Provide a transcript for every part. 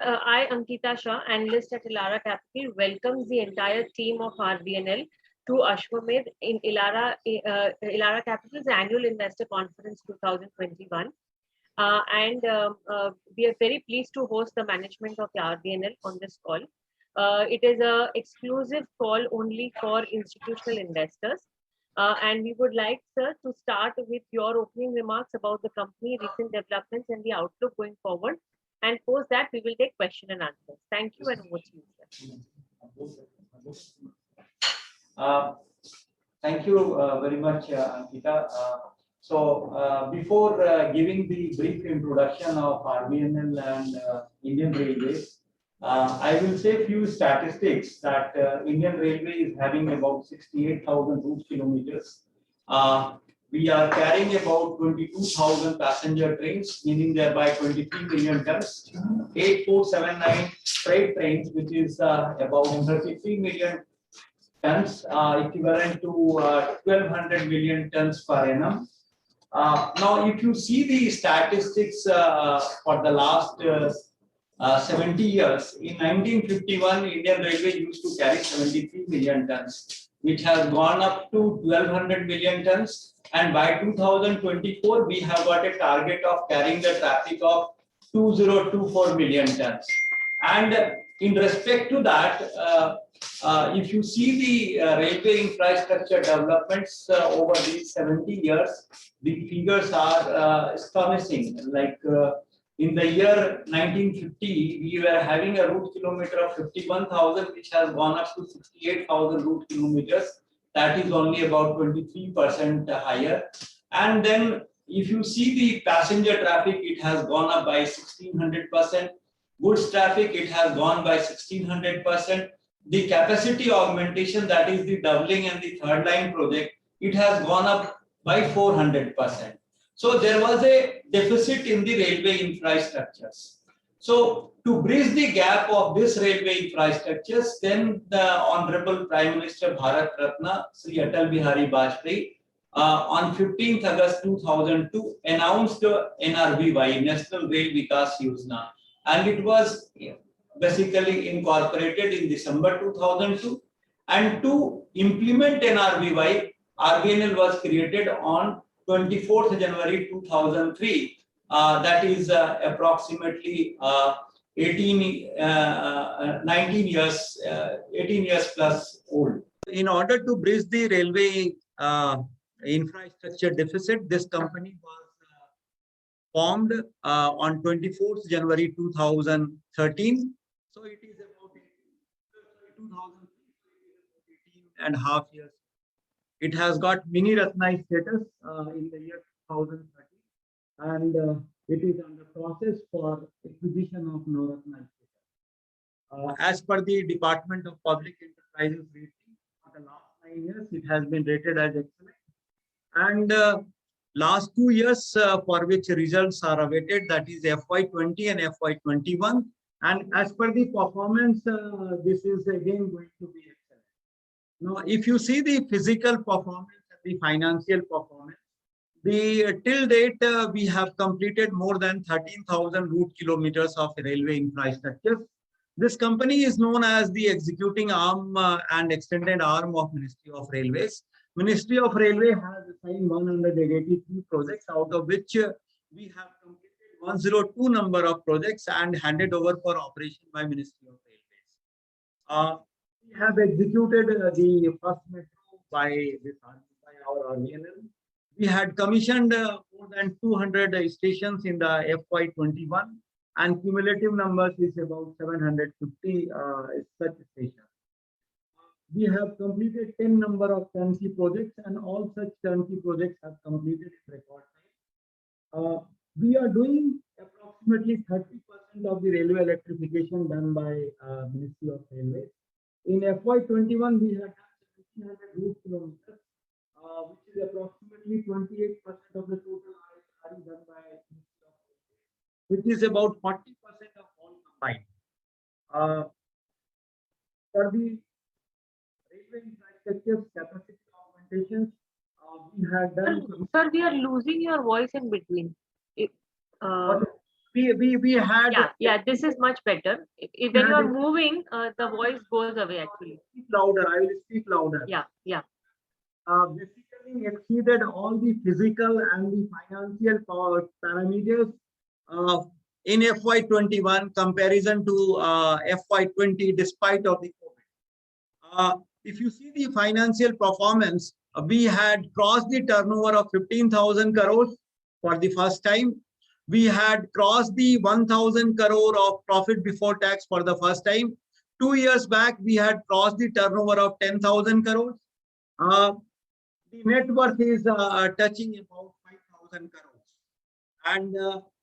I, Ankita Shah, analyst at Elara Capital, welcomes the entire team of RVNL to Ashwamedh in Elara Capital's annual investor conference 2021. We are very pleased to host the management of the RVNL on this call. It is an exclusive call only for institutional investors. And we would like, sir, to start with your opening remarks about the company, recent developments, and the outlook going forward. And post that, we will take question and answers. Thank you, and over to you, sir. Thank you very much, Ankita. Before giving the brief introduction of RVNL and Indian Railways, I will say a few statistics that Indian Railway is having about 68,000 route kilometers. We are carrying about 22,000 passenger trains, meaning thereby 23 million tons, 8479 freight trains, which is about 33 million tons, equivalent to 1200 million tons per annum. Now, if you see the statistics for the last 70 years, in 1951, Indian Railway used to carry 73 million tons, which has gone up to 1200 million tons. And by 2024, we have got a target of carrying the traffic of 2024 million tons. And in respect to that, if you see the railway infrastructure developments over these 70 years, the figures are astonishing. Like in the year 1950, we were having a route kilometer of 51,000, which has gone up to 68,000 route kilometers. That is only about 23% higher. And then if you see the passenger traffic, it has gone up by 1600%. Goods traffic, it has gone by 1600%. The capacity augmentation, that is the doubling and the third line project, it has gone up by 400%. So there was a deficit in the railway infrastructures. So to bridge the gap of this railway infrastructures, then the Honorable Prime Minister Bharat Ratna, Sri Atal Bihari Vajpayee, on 15th August 2002, announced NRVY, National Rail Vikas Yojana, and it was basically incorporated in December 2002. And to implement NRVY, RVNL was created on 24th January 2003. That is approximately 18 years plus old. In order to bridge the railway infrastructure deficit, this company was formed on 24th January 2013. So it is about 18 and a half years. It has got mini Ratna status in the year 2013, and it is under process for acquisition of Navratna status. As per the Department of Public Enterprises rating, for the last 9 years, it has been rated as excellent. And last 2 years for which results are awaited, that is FY20 and FY21. And as per the performance, this is again going to be excellent. Now, if you see the physical performance and the financial performance, till date, we have completed more than 13,000 route kilometers of railway infrastructure. This company is known as the executing arm and extended arm of Ministry of Railways. Ministry of Railway has assigned 183 projects, out of which we have completed 102 number of projects and handed over for operation by Ministry of Railways. We have executed the first metro by our RVNL. We had commissioned more than 200 stations in the FY21, and cumulative numbers is about 750 such stations. We have completed 10 number of turnkey projects, and all such turnkey projects have completed in record time. We are doing approximately 30% of the railway electrification done by Ministry of Railways. In FY21, we had done 1,700 route kilometers, which is approximately 28% of the total RSRE done by Ministry of Railways, which is about 40% of all combined. For the railway infrastructure capacity augmentations, we had done. Sir, we are losing your voice in between. we had. Yeah. This is much better. When you are moving, the voice goes away actually. Speak louder. I will speak louder. Yeah. Basically exceeded all the physical and the financial parameters in FY21 comparison to FY20 despite of the COVID. If you see the financial performance, we had crossed the turnover of 15,000 crores for the first time. We had crossed the 1,000 crore of profit before tax for the first time. 2 years back, we had crossed the turnover of 10,000 crores. The net worth is touching about 5,000 crores. And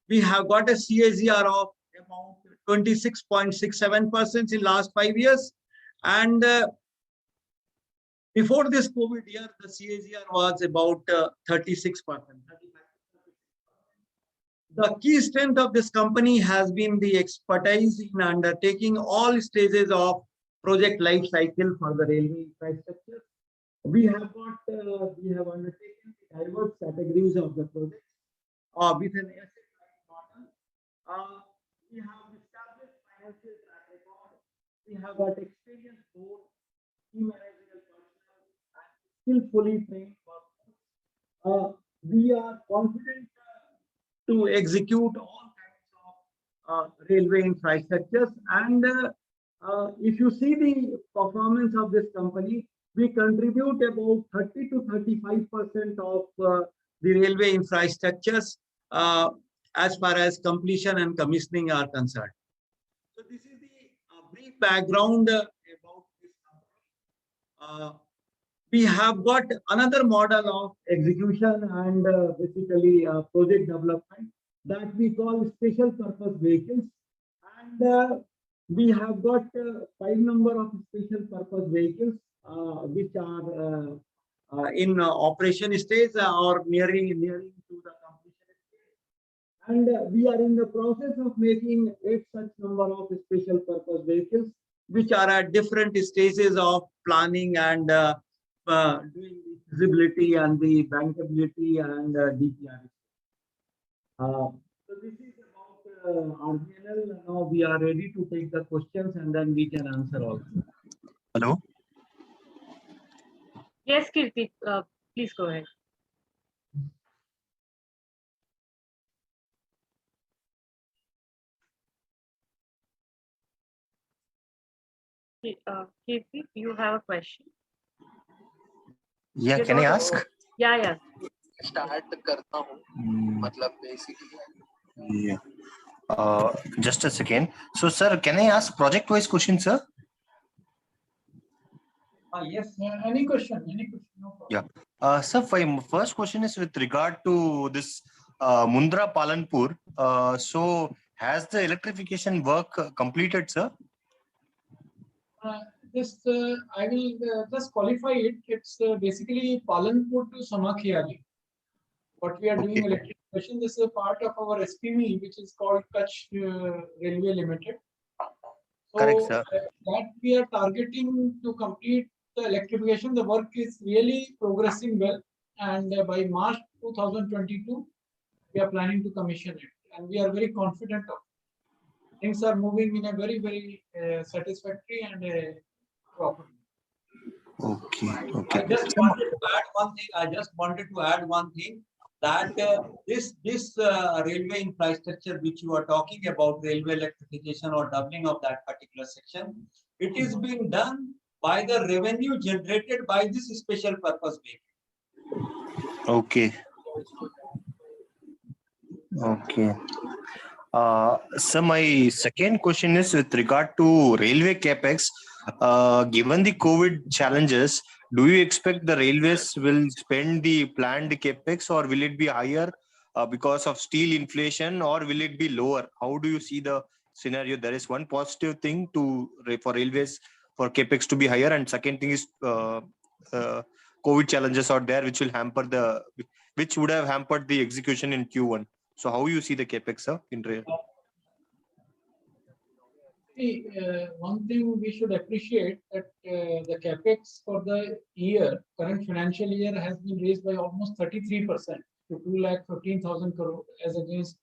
we have got a CAGR of about 26.67% in last 5 years. And before this COVID year, the CAGR was about 36%. The key strength of this company has been the expertise in undertaking all stages of project life cycle for the railway infrastructure. We have undertaken diverse categories of the project with an asset-light model. We have established financial track record. We have got experienced board, key managerial personnel, and skillfully trained workforce. We are confident to execute all kinds of railway infrastructures. And if you see the performance of this company, we contribute about 30 to 35% of the railway infrastructures as far as completion and commissioning are concerned. So this is the brief background about this company. We have got another model of execution and basically project development that we call special purpose vehicles. And we have got 5 number of special purpose vehicles which are in operation stage or nearing to the completion stage. And we are in the process of making 8 such number of special purpose vehicles, which are at different stages of planning and doing the feasibility and the bankability and DPR. So this is about RVNL. Now we are ready to take the questions and then we can answer also. Hello. Yes, Kirti, please go ahead. Kirti, you have a question? Yeah, can I ask? Yeah. Start करता हूँ मतलब basically. Yeah. Just a second. So, sir, can I ask project-wise question, sir? Yes. Any question? No problem. Yeah. Sir, my first question is with regard to this Mundra Palanpur. So, has the electrification work completed, sir? I will just qualify it. It's basically Palanpur to Samakhiali. What we are doing electrification, this is a part of our SPV, which is called Kutch Railway Limited. So correct, sir. That we are targeting to complete the electrification. The work is really progressing well, and by March 2022, we are planning to commission it, and we are very confident of it. Things are moving in a very, very satisfactory and proper. Okay. I just wanted to add one thing that this railway infrastructure which you are talking about, railway electrification or doubling of that particular section, it is being done by the revenue generated by this special purpose vehicle. Okay. So my second question is with regard to railway capex. Given the COVID challenges, do you expect the railways will spend the planned capex, or will it be higher because of steel inflation, or will it be lower? How do you see the scenario? There is one positive thing for railways for capex to be higher, and second thing is COVID challenges out there, which would have hampered the execution in Q1. So how you see the capex, sir, in rail? One thing we should appreciate that the capex for the current financial year has been raised by almost 33% to 2,15,000 crore as against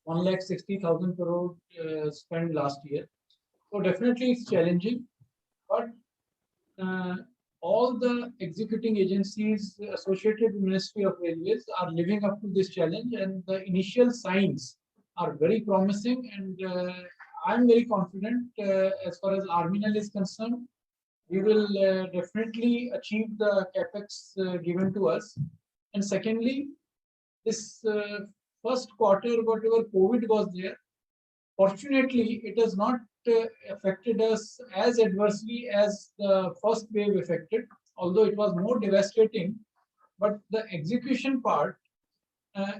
1,60,000 crore spent last year. So definitely it's challenging, but all the executing agencies associated with Ministry of Railways are living up to this challenge, and the initial signs are very promising. And I'm very confident as far as RVNL is concerned, we will definitely achieve the capex given to us. And secondly, this first quarter, whatever COVID was there, fortunately, it has not affected us as adversely as the first wave affected, although it was more devastating. But the execution part,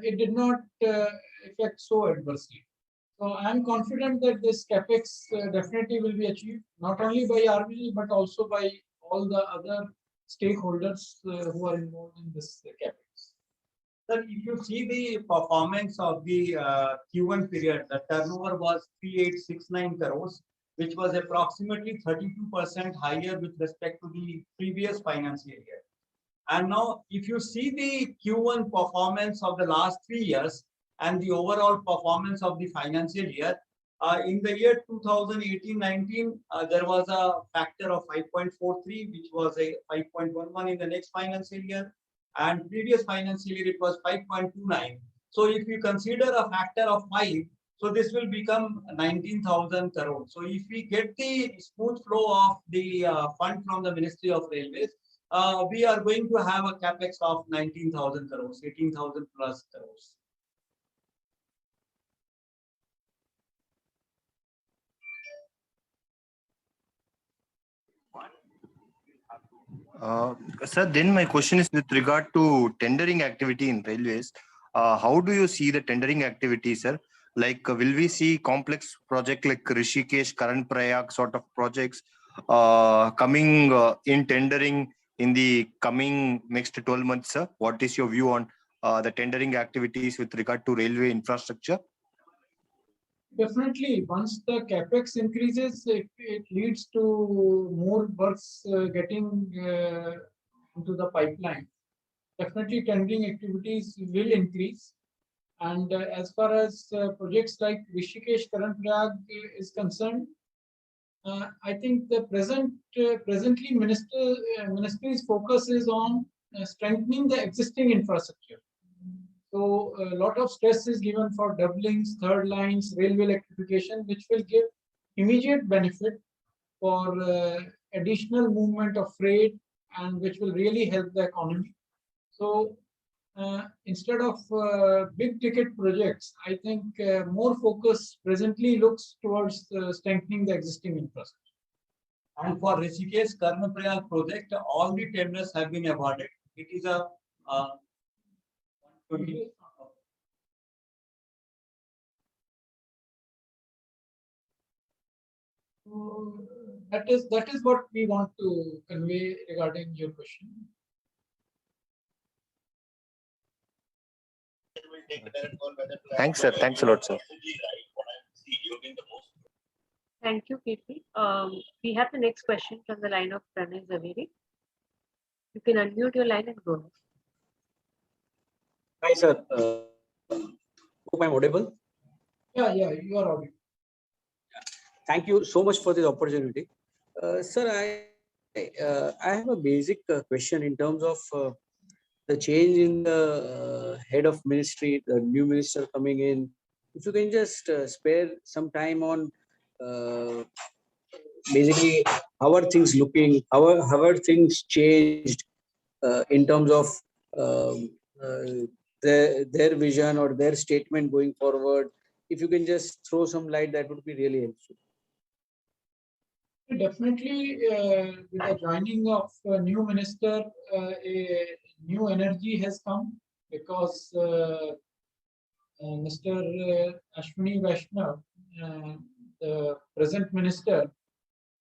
it did not affect so adversely. So I'm confident that this capex definitely will be achieved, not only by RVNL, but also by all the other stakeholders who are involved in this capex. Sir, if you see the performance of the Q1 period, the turnover was 3869 crores, which was approximately 32% higher with respect to the previous financial year. And now, if you see the Q1 performance of the last 3 years and the overall performance of the financial year, in the year 2018-19, there was a factor of 5.43, which was a 5.11 in the next financial year. And previous financial year, it was 5.29. So if you consider a factor of 5, so this will become 19,000 crores. So if we get the smooth flow of the fund from the Ministry of Railways, we are going to have a capex of 19,000 crores, 18,000 plus crores. Sir, then my question is with regard to tendering activity in railways. How do you see the tendering activity, sir? Like, will we see complex project like Rishikesh, Karan Prayag sort of projects coming in tendering in the coming next 12 months, sir? What is your view on the tendering activities with regard to railway infrastructure? Definitely, once the capex increases, it leads to more works getting into the pipeline. Definitely, tendering activities will increase. And as far as projects like Rishikesh Karan Prayag is concerned, I think the presently ministry's focus is on strengthening the existing infrastructure. So a lot of stress is given for doublings, third lines, railway electrification, which will give immediate benefit for additional movement of freight and which will really help the economy. So instead of big ticket projects, I think more focus presently looks towards strengthening the existing infrastructure. And for Rishikesh Karnaprayag project, all the tenders have been awarded. It is a 120. So that is what we want to convey regarding your question. Thanks, sir. Thanks a lot, sir. Thank you, KP. We have the next question from the line of Pranay Zaveri. You can unmute your line and go ahead. Hi, sir. Hope I'm audible. Yeah, you are audible. Thank you so much for this opportunity. Sir, I have a basic question in terms of the change in the head of ministry, the new minister coming in. If you can just spare some time on basically how are things looking, how are things changed in terms of their vision or their statement going forward. If you can just throw some light, that would be really helpful. Definitely, with the joining of a new minister, a new energy has come because Mr. Ashwini Vaishnav, the present minister,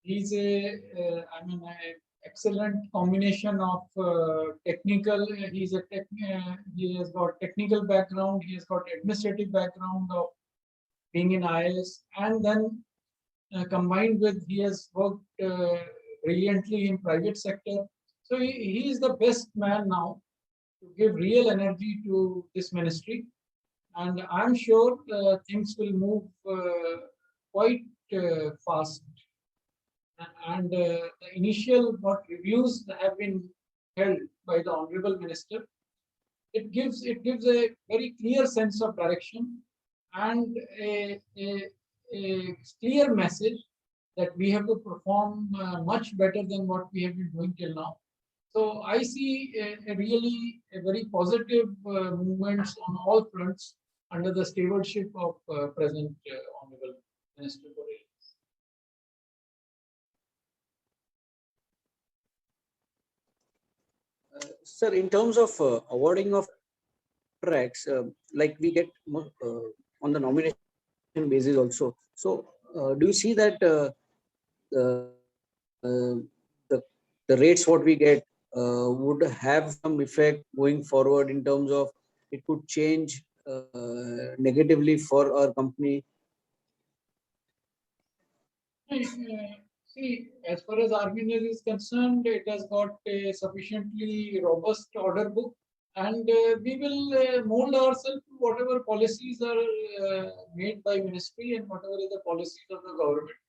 he's an excellent combination of technical. He has got technical background. He has got administrative background of being in IAS, and then combined with he has worked brilliantly in private sector. So he is the best man now to give real energy to this ministry. and I'm sure things will move quite fast. And the initial what reviews that have been held by the Honorable Minister, it gives a very clear sense of direction and a clear message that we have to perform much better than what we have been doing till now. So I see a really a very positive movements on all fronts under the stewardship of present Honorable Minister Borrell. Sir, in terms of awarding of contracts, like we get on the nomination basis also. So, do you see that the rates what we get would have some effect going forward in terms of it could change negatively for our company? See, as far as RVNL is concerned, it has got a sufficiently robust order book, and we will mold ourselves to whatever policies are made by ministry and whatever is the policies of the government.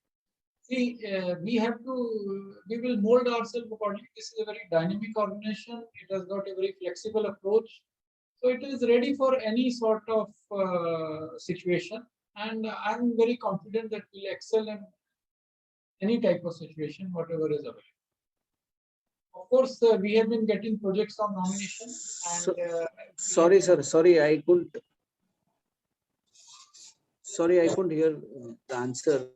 See, we will mold ourselves accordingly. This is a very dynamic organization. It has got a very flexible approach. So it is ready for any sort of situation. And I'm very confident that we'll excel in any type of situation, whatever is available. Of course, we have been getting projects on nomination. And, sorry, sir. Sorry, I couldn't. Sorry, I couldn't hear the answer.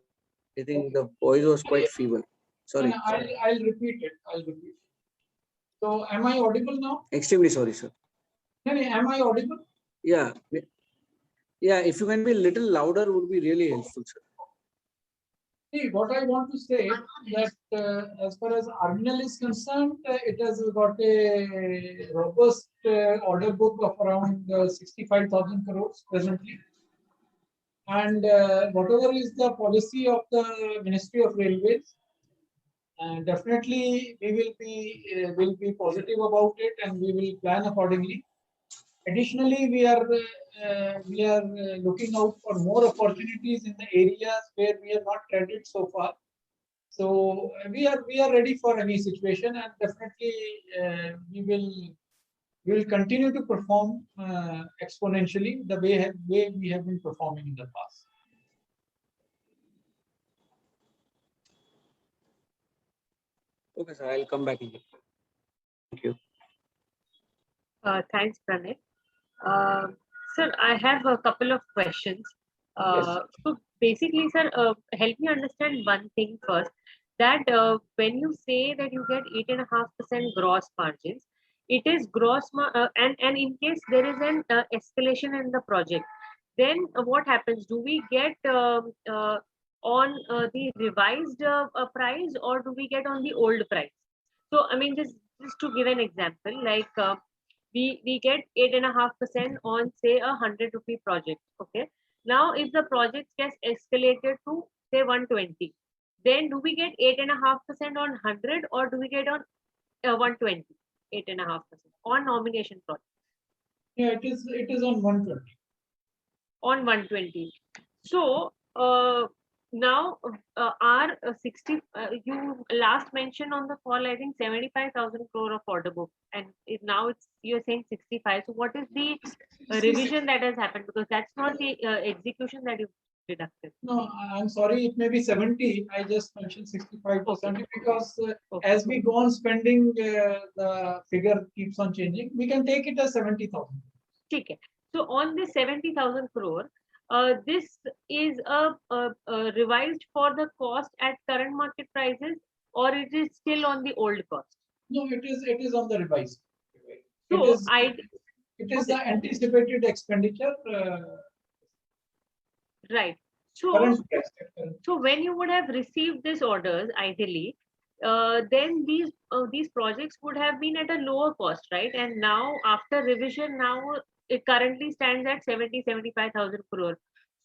I think the voice was quite feeble. Sorry. No, I'll repeat it. So, am I audible now? Extremely sorry, sir. No, am I audible? Yeah. Yeah, if you can be a little louder, would be really helpful, sir. See, what I want to say that as far as RVNL is concerned, it has got a robust order book of around 65,000 crores presently. And whatever is the policy of the Ministry of Railways, definitely we will be positive about it, and we will plan accordingly. Additionally, we are looking out for more opportunities in the areas where we have not traded so far. So we are ready for any situation, and definitely we will continue to perform exponentially the way we have been performing in the past. Okay, sir. I'll come back in. Thank you. Thanks, Pranay. Sir, I have a couple of questions. So basically, sir, help me understand one thing first. That when you say that you get 8.5% gross margins, it is gross and in case there is an escalation in the project, then what happens? Do we get on the revised price, or do we get on the old price? So I mean, just to give an example, like we get 8.5% on say a 100 rupee project. Okay. Now, if the project gets escalated to say 120, then do we get 8.5% on 100, or do we get on 120? 8.5% on nomination project. Yeah, it is on 120. On 120. So now our 60 you last mentioned on the call, I think 75,000 crore of order book, and now you're saying 65. So what is the revision that has happened? Because that's not the execution that you deducted. No, I'm sorry, it may be 70. I just mentioned 65% because as we go on spending, the figure keeps on changing. We can take it as 70,000. Okay. So on the 70,000 crore, this is a revised for the cost at current market prices, or it is still on the old cost? No, it is on the revised. So it is the anticipated expenditure. Right. So when you would have received these orders, ideally, then these projects would have been at a lower cost, right? And now after revision, now it currently stands at 75,000 crore.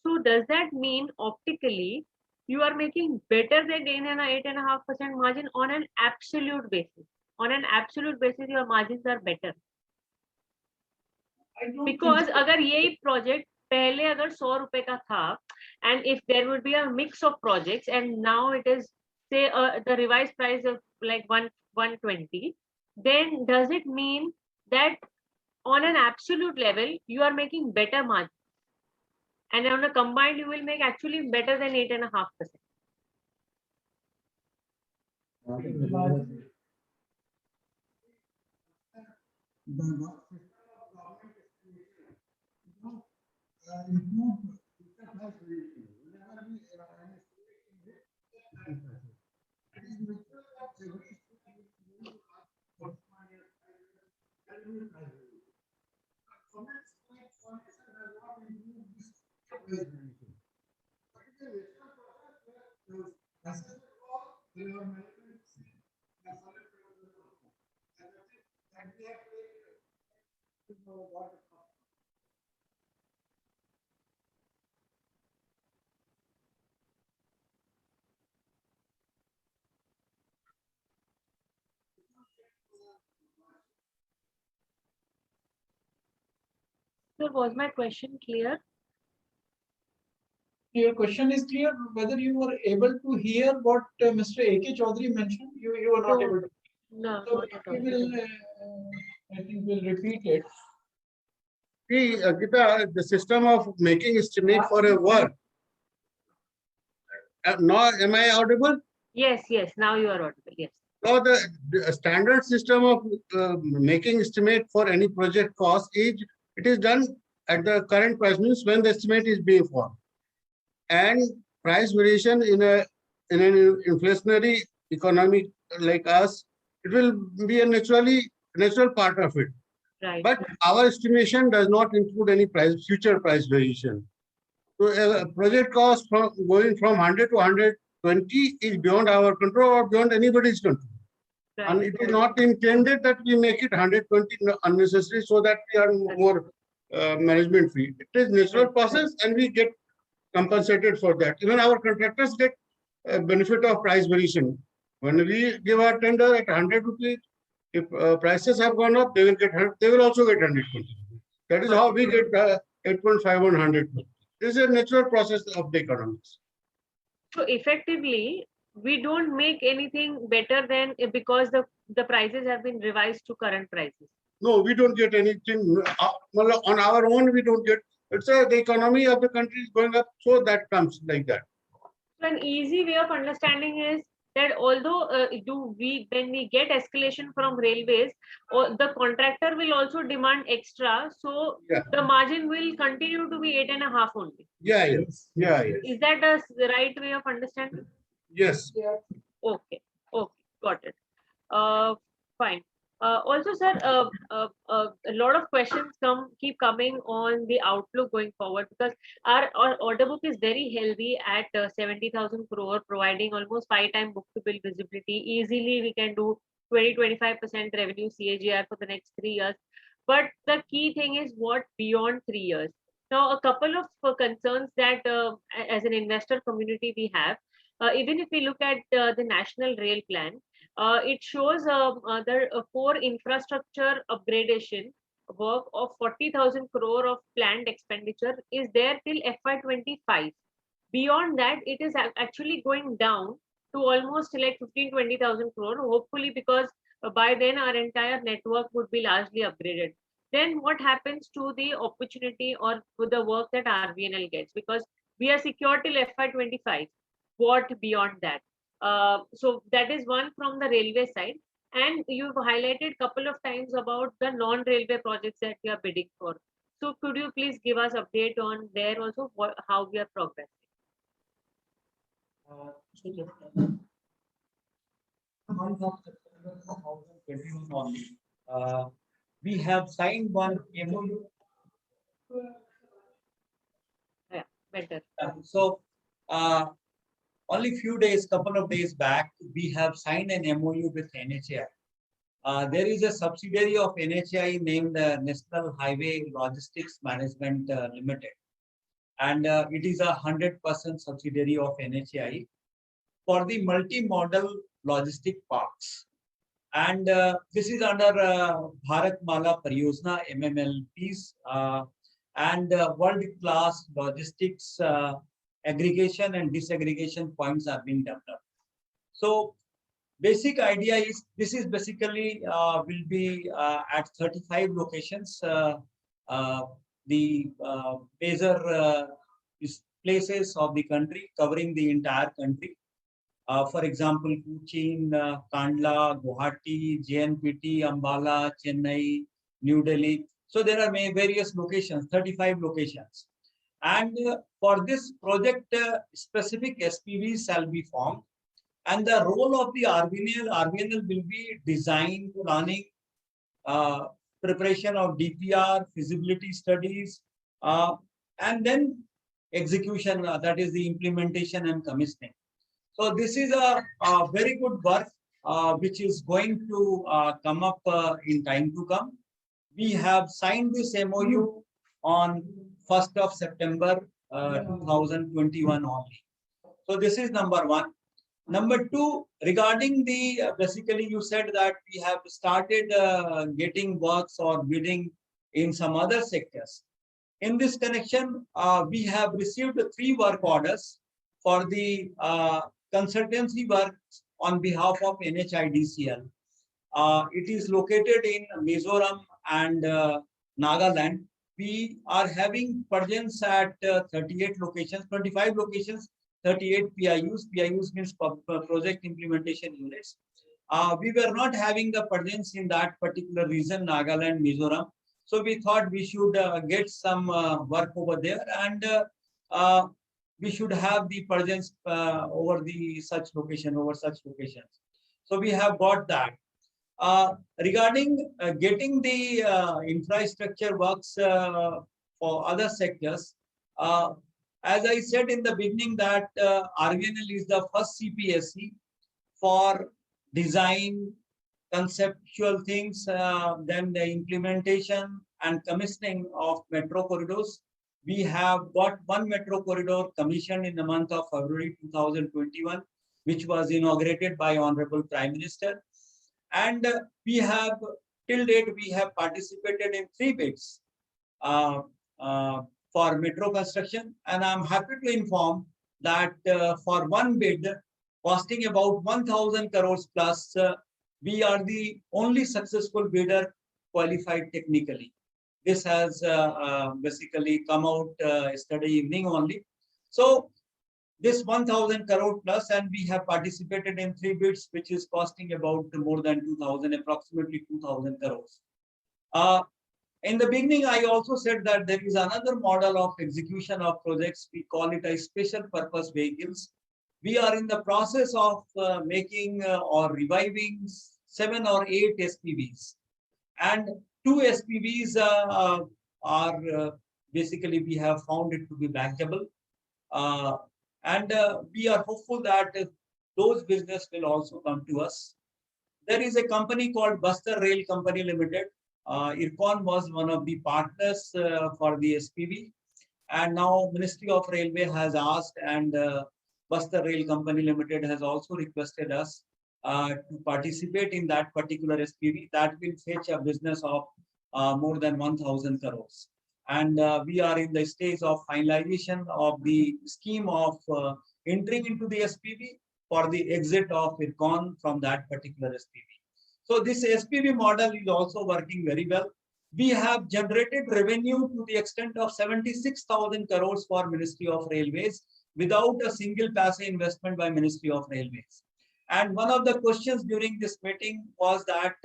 So does that mean optically you are making better than 8.5% margin on an absolute basis? On an absolute basis, your margins are better. Because अगर ये project पहले अगर 100 रुपए का था, and if there would be a mix of projects and now it is say the revised price of like 120, then does it mean that on an absolute level you are making better margin, and on a combined you will make actually better than 8.5%? So was my question clear? Your question is clear. Whether you were able to hear what Mr. A.K. Chaudhary mentioned, you were not No. able to. No, So not at all. we will, I think we'll repeat it. See, Gita, the system of making estimate for a work. Now, am I audible? Yes, yes, now you are audible. Yes. So the standard system of making estimate for any project cost is, it is done at the current price, means when the estimate is being formed. And price variation in an inflationary economy like us, it will be a natural part of it. Right. But our estimation does not include any future price variation. So a project cost from going from 100 to 120 is beyond our control or beyond anybody's control. Right. And it is not intended that we make it 120 unnecessary so that we are more management free. It is natural process and we get compensated for that. Even our contractors get a benefit of price variation. When we give our tender at 100 rupees, if prices have gone up, they will also get 120. That is how we get 8.5 on 100. This is a natural process of the economics. So effectively, we don't make anything better than because the prices have been revised to current prices. No, we don't get anything on our own. We don't get. The economy of the country is going up, so that comes like that. So an easy way of understanding is that although when we get escalation from railways, or the contractor will also demand extra, so Yeah. the margin will continue to be 8.5 only. Yeah, yes. Yeah, yes. Is that the right way of understanding? Yes. Okay, okay, got it. Fine. Also, sir, a lot of questions keep coming on the outlook going forward, because our order book is very healthy at 70,000 crore, providing almost 5-time book-to-bill visibility. Easily, we can do 20-25% revenue CAGR for the next 3 years. But the key thing is what beyond 3 years. Now, a couple of concerns that as an investor community we have, even if we look at the National Rail Plan, it shows the core infrastructure upgradation work of 40,000 crore of planned expenditure is there till FY25. Beyond that, it is actually going down to almost like 15-20,000 crore, hopefully, because by then our entire network would be largely upgraded. Then what happens to the opportunity or to the work that RVNL gets? Because we are secure till FY25. What beyond that? So that is one from the railway side. And you've highlighted a couple of times about the non-railway projects that we are bidding for. So could you please give us update on there also, how we are progressing? Month of September 2021 only, we have signed one MOU. Yeah, better. So, only couple of days back, we have signed an MOU with NHAI. There is a subsidiary of NHAI named National Highway Logistics Management Limited, and it is a 100% subsidiary of NHAI for the multimodal logistic parks. And this is under Bharat Mala Pariyojana MMLPs, and world-class logistics aggregation and disaggregation points are being developed. So basic idea is this is basically will be at 35 locations. The major places of the country, covering the entire country. For example, Cochin, Kandla, Guwahati, JNPT, Ambala, Chennai, New Delhi. So there are various locations, 35 locations. And for this project, specific SPVs shall be formed. And the role of the RVNL will be design, planning, preparation of DPR, feasibility studies, and then execution, that is the implementation and commissioning. So this is a very good work which is going to come up in time to come. We have signed this MOU on 1st of September 2021 only. So this is number one. Number two, regarding the, basically you said that we have started getting works or bidding in some other sectors. In this connection, we have received 3 work orders for the consultancy work on behalf of NHIDCL. It is located in Mizoram and Nagaland. We are having presence at 38 locations, 25 locations, 38 PIUs. PIUs means project implementation units. We were not having the presence in that particular region, Nagaland, Mizoram. So we thought we should get some work over there, and we should have the presence over such locations. So we have got that. Regarding getting the infrastructure works for other sectors, as I said in the beginning that RVNL is the first CPSE for design, conceptual things, then the implementation and commissioning of metro corridors. We have got 1 metro corridor commissioned in the month of February 2021, which was inaugurated by Honorable Prime Minister. And we have, till date, we have participated in 3 bids for metro construction. And I'm happy to inform that for 1 bid costing about 1,000 crores plus, we are the only successful bidder qualified technically. This has basically come out yesterday evening only. So this 1,000 crore plus, and we have participated in 3 bids, which is costing about more than 2,000, approximately 2,000 crores. In the beginning, I also said that there is another model of execution of projects. We call it as special purpose vehicles. We are in the process of making or reviving 7 or 8 SPVs, and 2 SPVs are basically we have found it to be bankable, and we are hopeful that those business will also come to us. There is a company called Bastar Rail Company Limited. IRCON was one of the partners for the SPV, and now Ministry of Railway has asked, and Bastar Rail Company Limited has also requested us to participate in that particular SPV. That will fetch a business of more than 1,000 crores. And we are in the stage of finalization of the scheme of entering into the SPV for the exit of IRCON from that particular SPV. So this SPV model is also working very well. We have generated revenue to the extent of 76,000 crores for Ministry of Railways without a single paisa investment by Ministry of Railways. And one of the questions during this meeting was that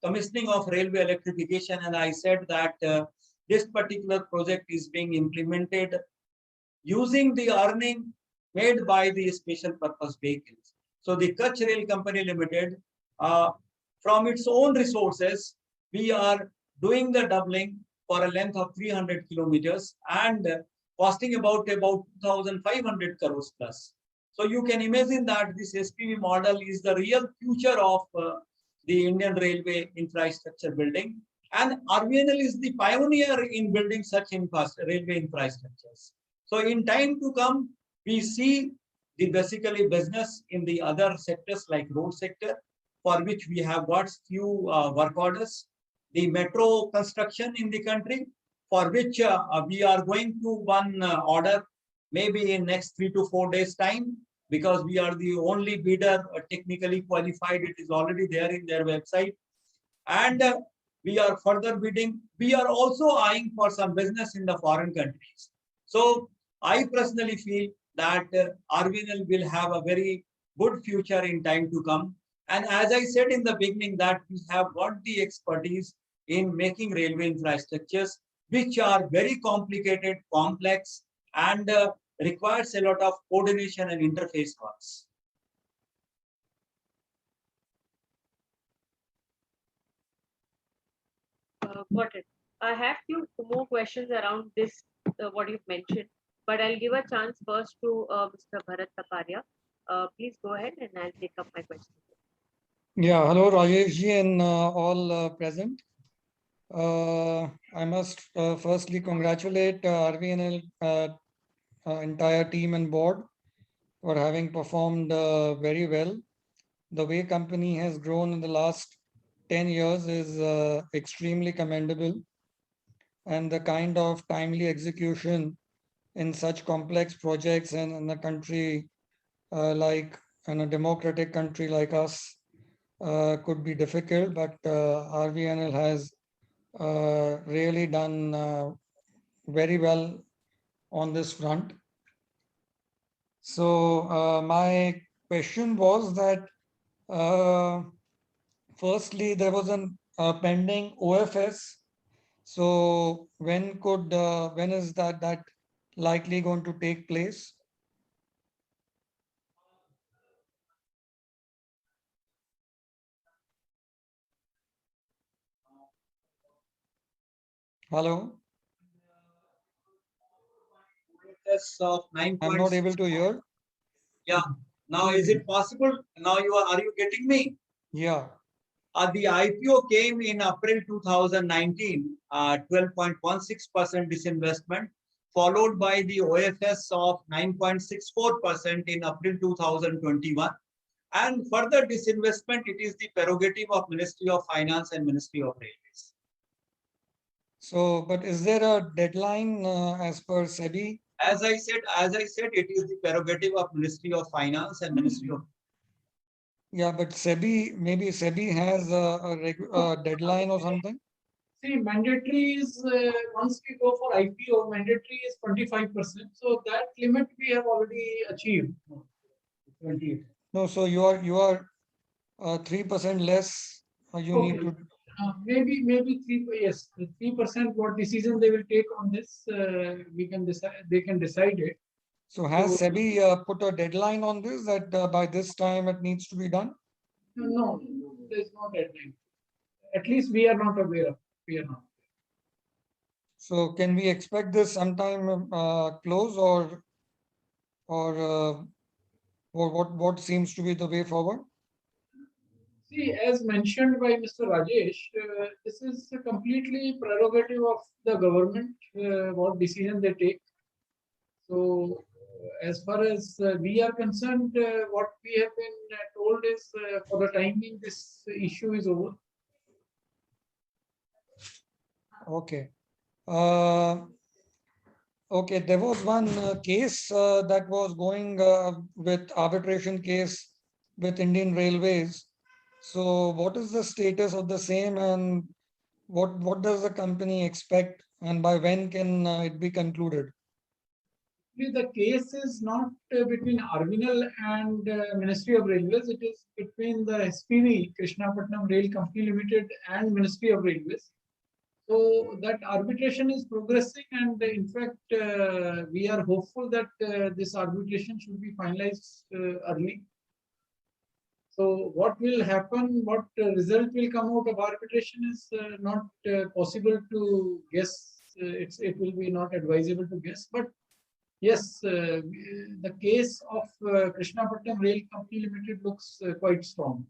commissioning of railway electrification, and I said that this particular project is being implemented using the earning made by the special purpose vehicles. So the Kutch Rail Company Limited, from its own resources, we are doing the doubling for a length of 300 kilometers and costing about 2,500 crores plus. So you can imagine that this SPV model is the real future of the Indian railway infrastructure building. And RVNL is the pioneer in building such railway infrastructures. So in time to come, we see the basically business in the other sectors like road sector, for which we have got few work orders. The metro construction in the country, for which we are going to one order maybe in next 3 to 4 days time, because we are the only bidder technically qualified. It is already there in their website. And we are further bidding. We are also eyeing for some business in the foreign countries. So I personally feel that RVNL will have a very good future in time to come. And as I said in the beginning, that we have got the expertise in making railway infrastructures, which are very complicated, complex, and requires a lot of coordination and interface works. Got it. I have few more questions around this, what you've mentioned, but I'll give a chance first to Mr. Bharat Taparia. Please go ahead and I'll take up my question. Yeah, hello Rajesh ji and all present. I must firstly congratulate RVNL entire team and board for having performed very well. The way company has grown in the last 10 years is extremely commendable, and the kind of timely execution in such complex projects and in a country like in a democratic country like us could be difficult, but RVNL has really done very well on this front. So my question was that firstly, there was a pending OFS. So when is that likely going to take place? Hello? Of 9. I'm not able to hear. Yeah. Now, is it possible? Now are you getting me? Yeah. The IPO came in April 2019, 12.16% disinvestment, followed by the OFS of 9.64% in April 2021. And further disinvestment, it is the prerogative of Ministry of Finance and Ministry of Railways. So, but is there a deadline as per SEBI? As I said, it is the prerogative of Ministry of Finance and Ministry of. Yeah, but maybe SEBI has a deadline or something. See, mandatory is once we go for IPO, mandatory is 25%. So that limit we have already achieved. 28. No, so you are 3% less. You Okay. need to. Maybe 3%. Yes, 3%. What decision they will take on this, we can decide. They can decide it. So has SEBI put a deadline on this that by this time it needs to be done? No, there is no deadline. At least we are not aware of. We are not. So can we expect this sometime close or what seems to be the way forward? See, as mentioned by Mr. Rajesh, this is a completely prerogative of the government, what decision they take. So, as far as we are concerned, what we have been told is for the time being, this issue is over. Okay. Okay, there was one case that was going with arbitration case with Indian Railways. So what is the status of the same, and what does the company expect, and by when can it be concluded? The case is not between RVNL and Ministry of Railways. It is between the SPV, Krishnapatnam Rail Company Limited, and Ministry of Railways. So that arbitration is progressing, and in fact, we are hopeful that this arbitration should be finalized early. So what will happen, what result will come out of arbitration is not possible to guess. It will be not advisable to guess. But yes, the case of Krishnapatnam Rail Company Limited looks quite strong.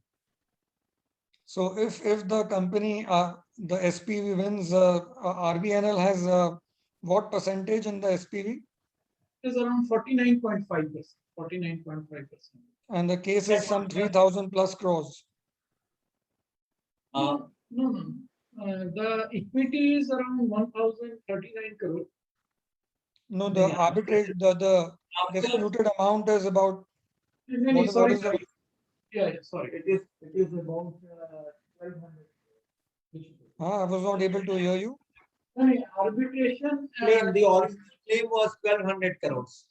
So if the company, the SPV wins, RVNL has what percentage in the SPV? It is around 49.5%. 49.5%. And the case is some 3,000 plus crores. No. The equity is around 1,039 crore. No, the arbitration, the disputed amount is about, what Sorry. is the, Yeah, sorry. It is about 1,200. I was not able to hear you. Arbitration. Claim, the original claim was 1,200 crores.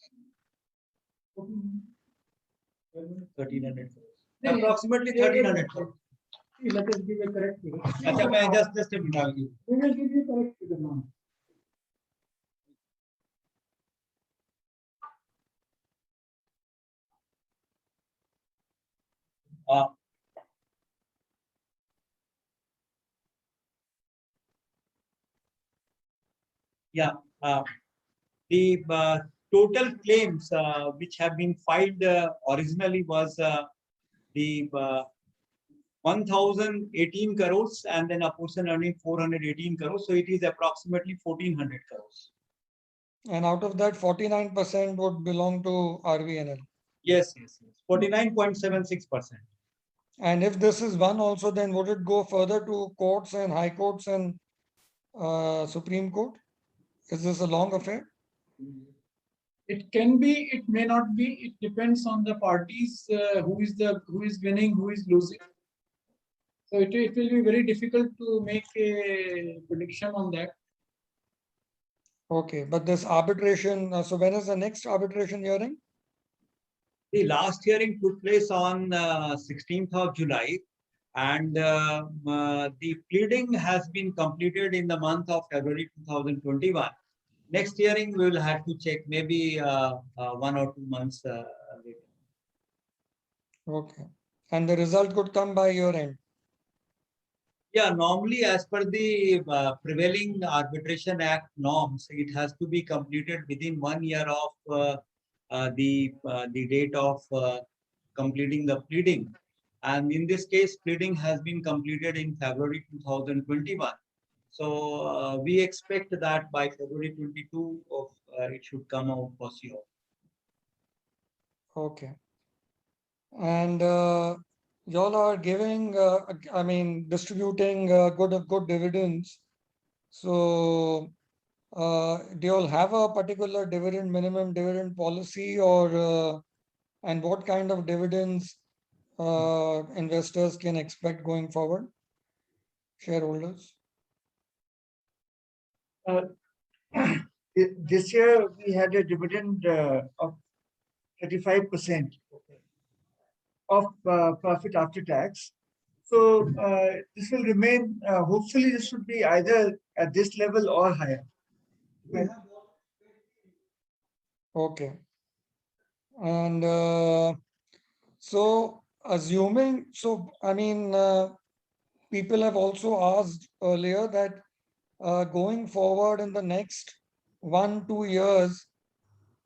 1,300 crores. Approximately 1,300 crores. Let us give a correct figure. अच्छा, मैं just a minute, I'll give you. We will give you correct figure now. Uh, yeah, the total claims which have been filed originally was the 1,018 crores, and then a portion earning 418 crores. So it is approximately 1,400 crores. And out of that, 49% would belong to RVNL. Yes, 49.76%. And if this is one also, then would it go further to courts and high courts and Supreme Court? Is this a long affair? It can be, it may not be. It depends on the parties, who is winning, who is losing. So it will be very difficult to make a prediction on that. Okay, but this arbitration, so when is the next arbitration hearing? The last hearing took place on 16th of July, and the pleading has been completed in the month of February 2021. Next hearing, we will have to check maybe 1 or 2 months later. Okay. And the result could come by your end? Yeah, normally as per the prevailing Arbitration Act norms, it has to be completed within 1 year of the date of completing the pleading. And in this case, pleading has been completed in February 2021. So we expect that by February 22 of it should come out for sure. Okay. And y'all are giving, distributing good dividends. So do y'all have a particular minimum dividend policy, or and what kind of dividends investors can expect going forward? Shareholders? This year we had a dividend of 35% of profit after tax. So this will remain, hopefully this should be either at this level or higher. Okay. And so assuming, people have also asked earlier that going forward in the next 1-2 years,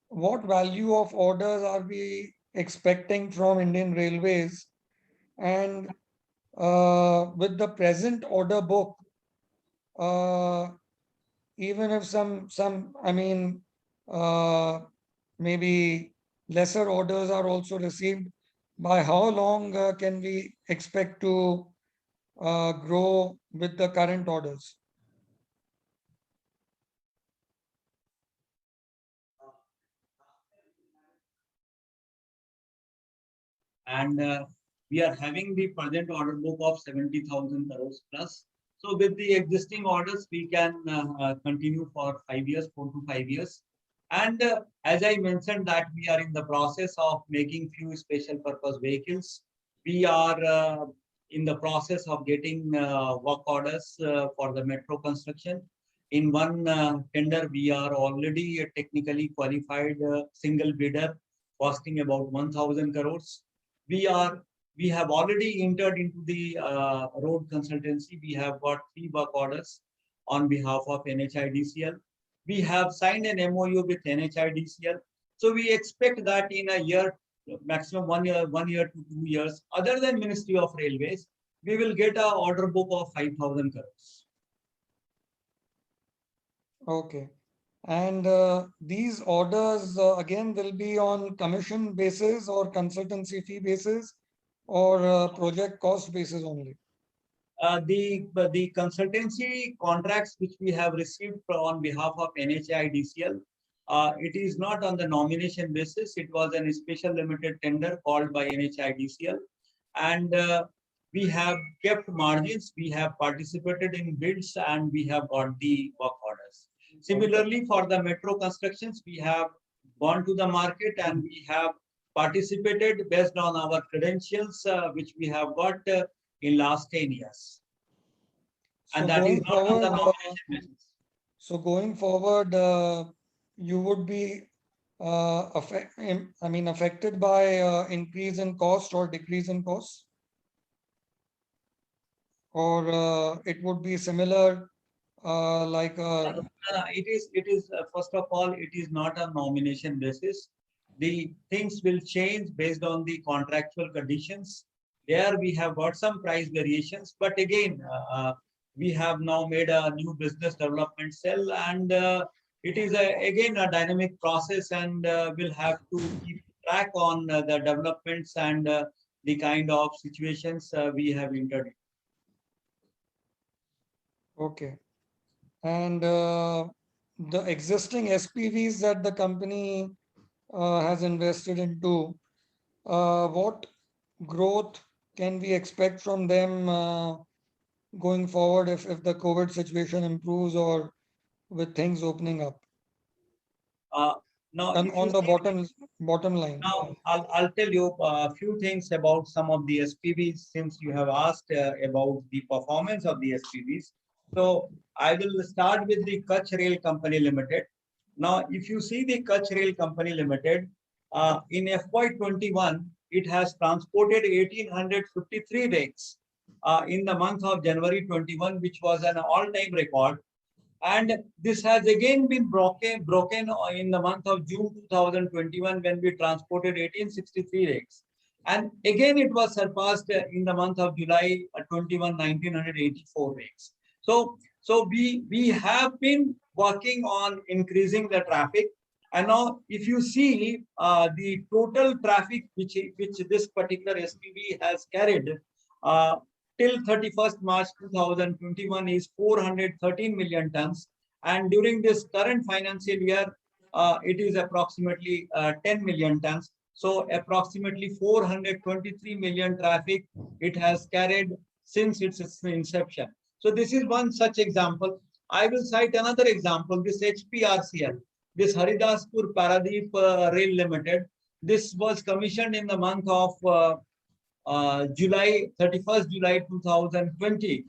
what value of orders are we expecting from Indian Railways? And with the present order book, even if maybe lesser orders are also received, by how long can we expect to grow with the current orders? And we are having the present order book of 70,000 crores plus. So with the existing orders, we can continue for 5 years, 4 to 5 years. And as I mentioned that we are in the process of making few special purpose vehicles. We are in the process of getting work orders for the metro construction. In one tender, we are already a technically qualified single bidder costing about 1,000 crores. We have already entered into the road consultancy. We have got 3 work orders on behalf of NHIDCL. We have signed an MOU with NHIDCL. So we expect that in a year, maximum 1 year to 2 years, other than Ministry of Railways, we will get an order book of 5,000 crores. Okay. And these orders again will be on commission basis or consultancy fee basis or project cost basis only? the consultancy contracts which we have received on behalf of NHIDCL, it is not on the nomination basis. It was a special limited tender called by NHIDCL, and we have kept margins. We have participated in bids, and we have got the work orders. Similarly, for the metro constructions, we have gone to the market and we have participated based on our credentials, which we have got in last 10 years. So And that is going not on the forward, nomination basis. so going forward, you would be affected by increase in cost or decrease in cost, or it would be similar, like It is first of all, it is not a nomination basis. The things will change based on the contractual conditions. There we have got some price variations, but again, we have now made a new business development cell, and it is again a dynamic process, and we'll have to keep track on the developments and the kind of situations we have entered. okay. And the existing SPVs that the company has invested into, what growth can we expect from them going forward if the COVID situation improves or with things opening up? Now, And if you on the see, bottom line. now I'll tell you a few things about some of the SPVs, since you have asked about the performance of the SPVs. So I will start with the Kutch Rail Company Limited. Now, if you see the Kutch Rail Company Limited, in FY21, it has transported 1,853 rakes in the month of January 21, which was an all-time record. And this has again been broken in the month of June 2021 when we transported 1,863 rakes. And again, it was surpassed in the month of July 21, 1,984 rakes. So we have been working on increasing the traffic. And now, if you see the total traffic which this particular SPV has carried till 31st March 2021 is 413 million tons. And during this current financial year, it is approximately 10 million tons. So approximately 423 million traffic it has carried since its inception. So this is one such example. I will cite another example, this HPRCL, this Haridaspur Paradeep Rail Limited. This was commissioned in the month of July 2020,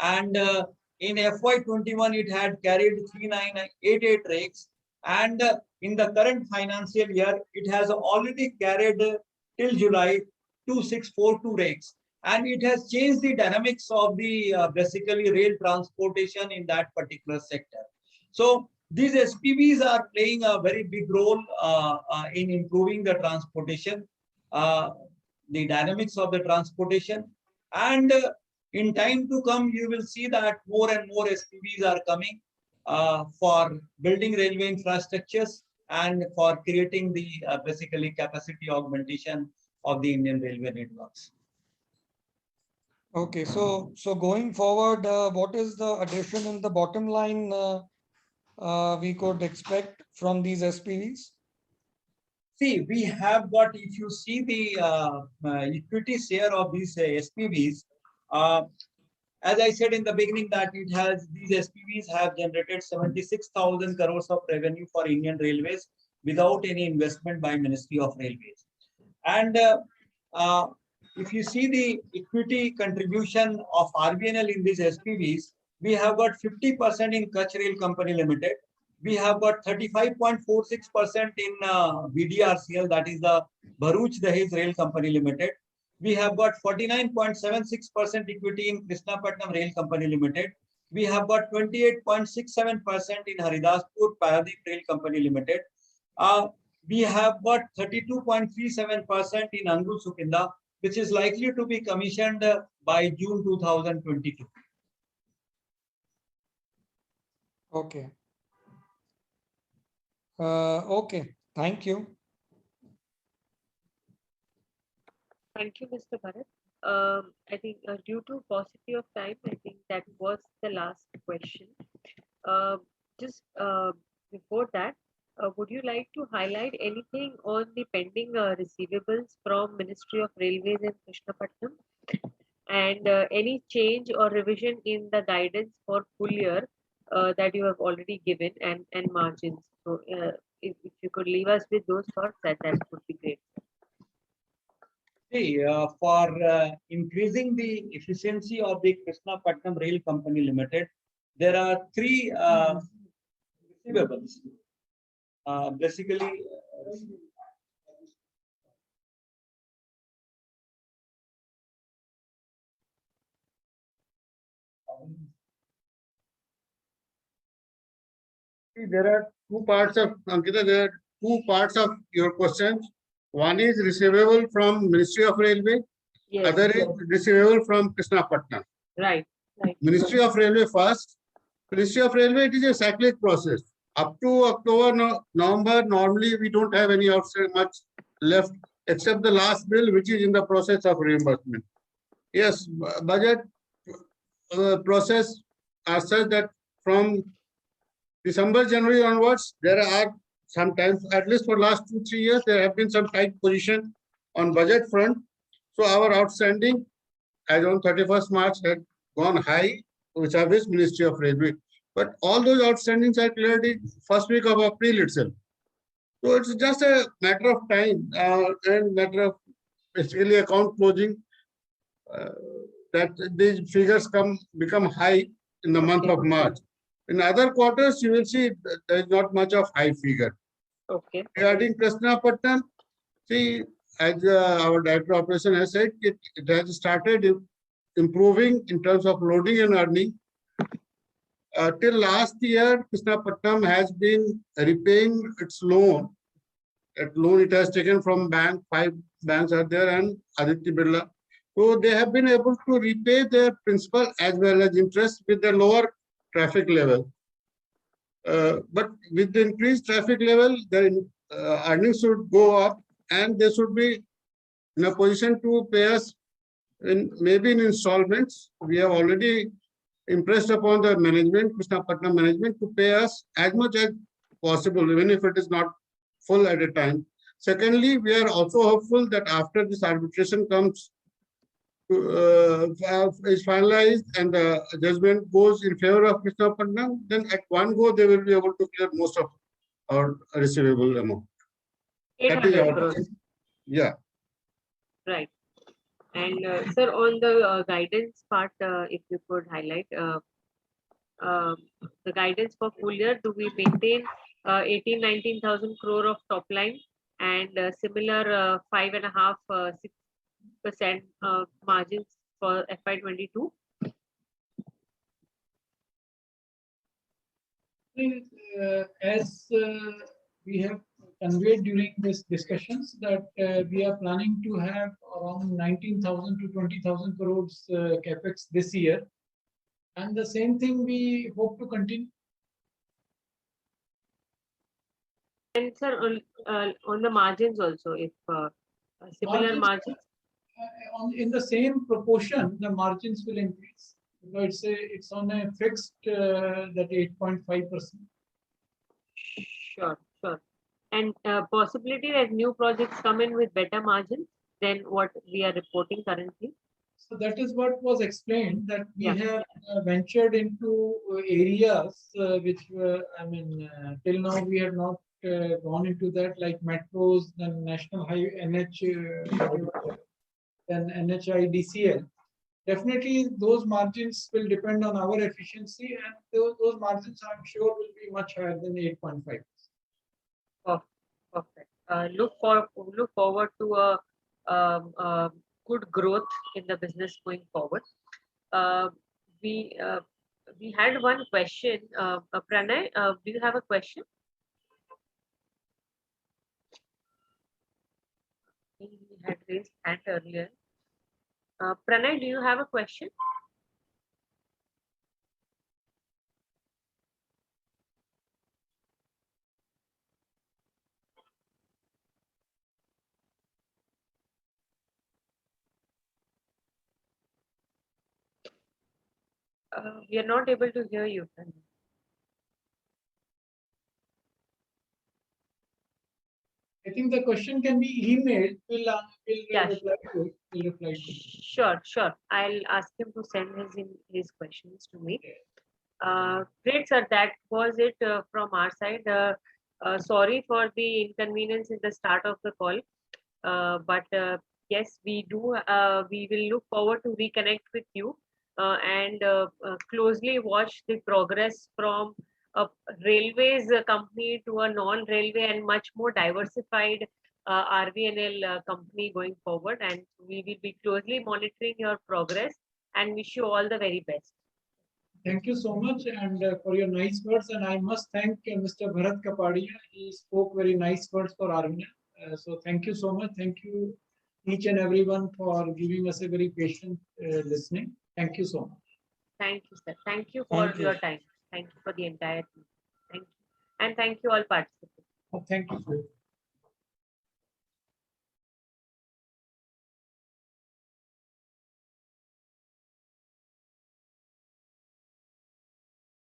and in FY21 it had carried 3988 rakes, and in the current financial year it has already carried till July 2642 rakes, and it has changed the dynamics of the basically rail transportation in that particular sector. So these SPVs are playing a very big role in improving the transportation, the dynamics of the transportation, and in time to come you will see that more and more SPVs are coming for building railway infrastructures and for creating the basically capacity augmentation of the Indian railway networks. Okay, so going forward, what is the addition in the bottom line we could expect from these SPVs? See, we have got, if you see the equity share of these SPVs, as I said in the beginning, that these SPVs have generated 76,000 crores of revenue for Indian Railways without any investment by Ministry of Railways. And if you see the equity contribution of RVNL in these SPVs, we have got 50% in Kutch Rail Company Limited. We have got 35.46% in BDRCL, that is the Bharuch Dahej Rail Company Limited. We have got 49.76% equity in Krishnapatnam Rail Company Limited. We have got 28.67% in Haridaspur Paradeep Rail Company Limited. We have got 32.37% in Angul Sukinda, which is likely to be commissioned by June 2022. Okay. Okay, thank you. Thank you, Mr. Bharat. I think due to paucity of time, I think that was the last question. Uh, just before that, would you like to highlight anything on the pending receivables from Ministry of Railways and Krishnapatnam, and any change or revision in the guidance for full year that you have already given, and margins? So, if you could leave us with those thoughts, that would be great. See, for increasing the efficiency of the Krishnapatnam Rail Company Limited, there are three receivables. Basically, see, there are two parts of Ankita. There are two parts of your question. One is receivable from Ministry of Railway. Yes. Other is receivable from Krishnapatnam. Right. Right. Ministry of Railway first. Ministry of Railway, it is a cyclic process. Up to October, November, normally we don't have any outstanding much left, except the last bill, which is in the process of reimbursement. Yes, budget process are such that from December, January onwards, there are sometimes, at least for last 2-3 years, there have been some tight position on budget front. So our outstanding as on 31st March had gone high, which are with Ministry of Railway. But all those outstandings are cleared in first week of April itself. So it's just a matter of time and matter of basically account closing that these figures become high in the month of March. In other quarters, you will see there is not much of high figure. Okay. Regarding Krishnapatnam, see, as our director of operation has said, it has started improving in terms of loading and earning. Till last year, Krishnapatnam has been repaying its loan. That loan it has taken from bank, 5 banks are there and Aditya Birla. So they have been able to repay their principal as well as interest with the lower traffic level. But with the increased traffic level, the earnings should go up and they should be in a position to pay us maybe in installments. We have already impressed upon the management, Krishnapatnam management, to pay us as much as possible, even if it is not full at a time. Secondly, we are also hopeful that after this arbitration comes, is finalized and the judgment goes in favor of Krishnapatnam, then at one go they will be able to clear most of our receivable amount. That is 800 our, crores. yeah. Right. And sir, on the guidance part, if you could highlight the guidance for full year, do we maintain 18,000-19,000 crore of top line and similar 5.5-6% margins for FY22? As we have conveyed during these discussions, that we are planning to have around 19,000 to 20,000 crores capex this year, and the same thing we hope to continue. And sir, on the margins also, if similar margins. In the same proportion, the margins will increase. So it's on a fixed that 8.5%. Sure, sure. And possibility that new projects come in with better margins than what we are reporting currently. So that is what was explained, that we Yeah. have ventured into areas which were, till now we have not gone into that, like metros, then national highway, then NHIDCL. Definitely, those margins will depend on our efficiency, and those margins, I'm sure, will be much higher than 8.5%. Oh, perfect. Look forward to a good growth in the business going forward. We had one question. Pranay, do you have a question? He had raised hand earlier. Pranay, do you have a question? We are not able to hear you. I think the question can be emailed. We'll Yeah, reply to it. We'll reply to it. Sure, sure. I'll ask him to send his questions to me. Great, sir. That was it from our side. Sorry for the inconvenience in the start of the call, but yes, we do. We will look forward to reconnect with you and closely watch the progress from a railways company to a non-railway and much more diversified RVNL company going forward. And we will be closely monitoring your progress and wish you all the very best. Thank you so much and for your nice words. And I must thank Mr. Bharat Kapadia. He spoke very nice words for Arvind. So thank you so much. Thank you each and everyone for giving us a very patient listening. Thank you so much. Thank you, sir. Thank you for your time. Thank you for the entire team. Thank you. And thank you all participants. Thank you.